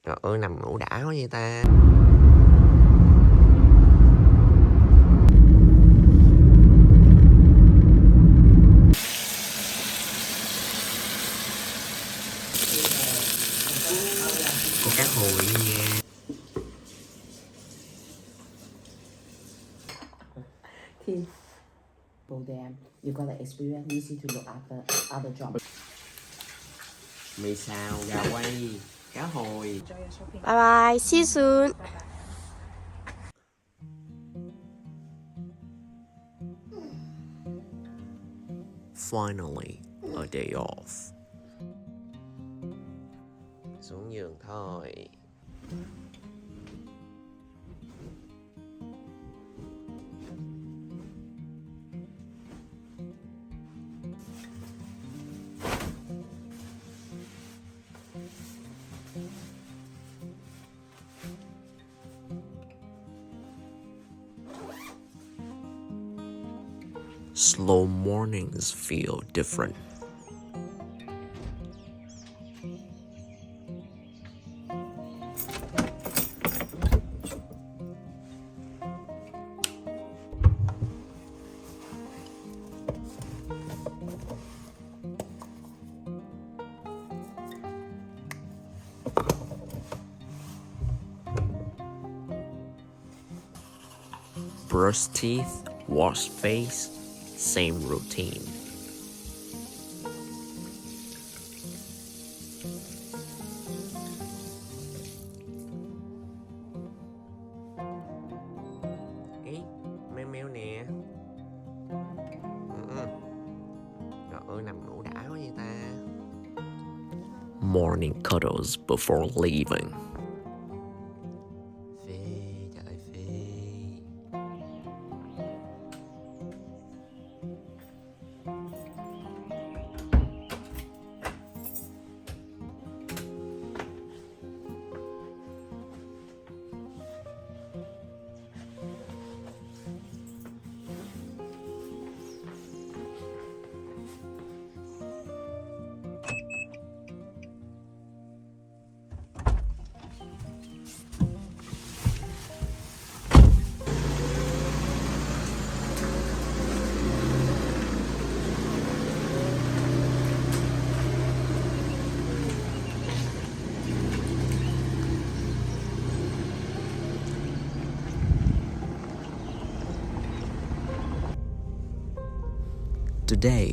Trời ơi, nằm ngủ đã quá vậy ta. Có cá hồi luôn nha. Thì go there, you got the experience, you need to look after other jobs. Mì xào, gà quay, cá hồi. Bye bye, see you soon. Finally, a day off. Xuống giường thôi. Slow mornings feel different. Brush teeth, wash face, same routine. Ý, meo meo nè. Trời ơi, nằm ngủ đã quá vậy ta. Morning cuddles before leaving. Phê, trời ơi phê. Today,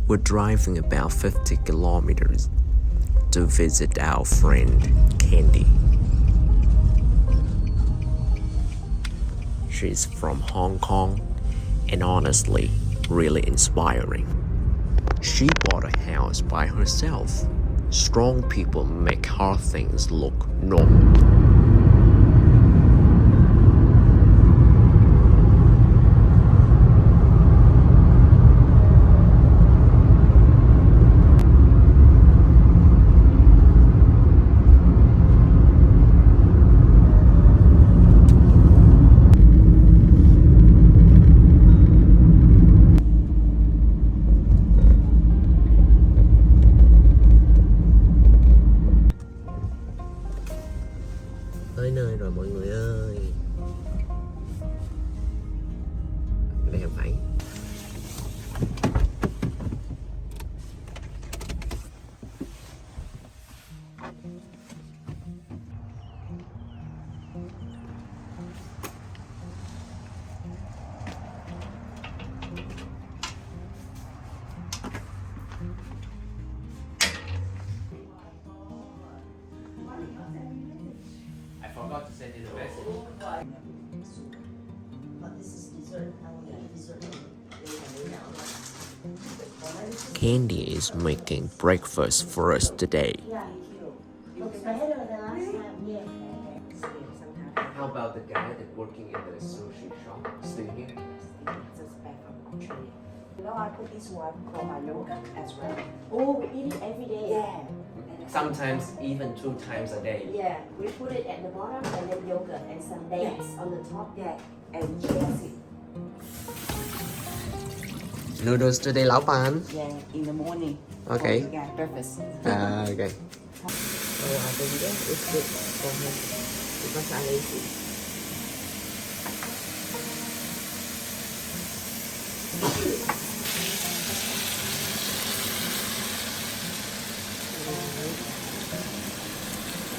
we're driving about 50 kilometers to visit our friend Candy. She's from Hong Kong and honestly, really inspiring. She bought a house by herself. Strong people make hard things look normal. Tới nơi rồi mọi người ơi. Đây không phải. I forgot to say the best. But this is dessert. I will eat dessert. Candy is making breakfast for us today. Yeah, it's better than last time. Yeah. How about the guy that working in the sushi shop? Still here? Just back from Australia. You know, I put this one for my yogurt as well. Oh, we eat it every day. Yeah. Sometimes even 2 times a day. Yeah, we put it at the bottom and then yogurt and some dates on the top. Yeah, and cheese it. Noodles today, 老板. Yeah, in the morning. Okay. For you guys, breakfast. Okay. So I think that is good for me because I lazy.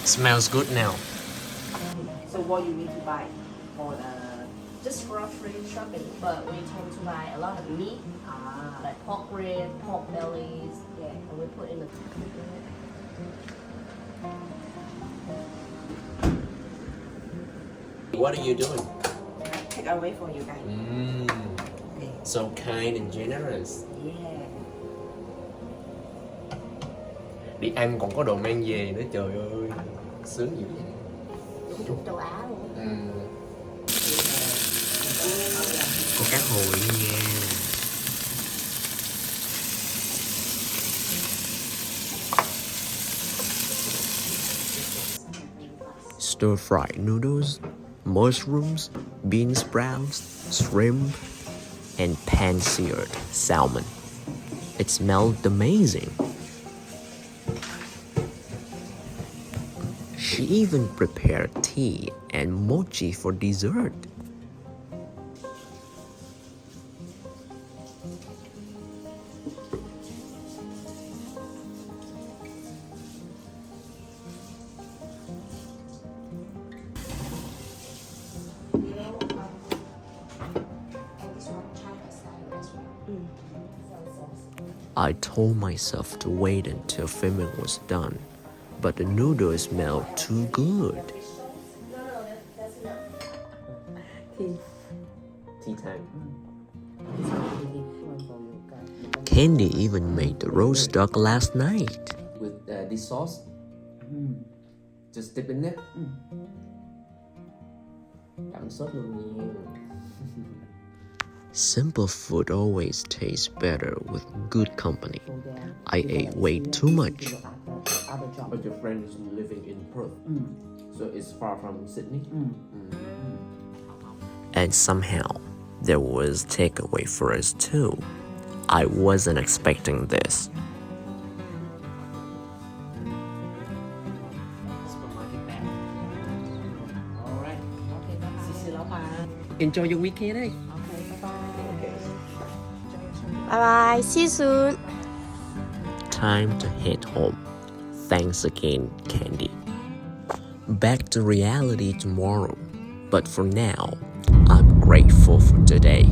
Smells good now. So what you need to buy for the Just grocery shopping, but we tend to buy a lot of meat, like pork rib, pork bellies, yeah, and we put in the. What are you doing? take away for you guys. Okay. So kind and generous. Yeah. Đi ăn còn có đồ mang về nữa, trời ơi. Sướng dữ vậy. Đúng chuẩn châu Á luôn. Có cá hồi nha. Stir-fried noodles, mushrooms, bean sprouts, shrimp, and pan-seared salmon. It smelled amazing. She even prepared tea and mochi for dessert. I told myself to wait until filming was done, but the noodles smelled too good. Tea time. Candy even made the roast duck last night. With this sauce, just dip in there. Cảm sốt luôn nha. Simple food always tastes better with good company. I ate way too much. But your friend is living in Perth, so it's far from Sydney. And somehow, there was takeaway for us too. I wasn't expecting this. Alright. Okay, bye-bye. Enjoy your weekend, eh? Okay, bye-bye. Bye bye. See you soon. Time to head home. Thanks again, Candy. Back to reality tomorrow. But for now, I'm grateful for today.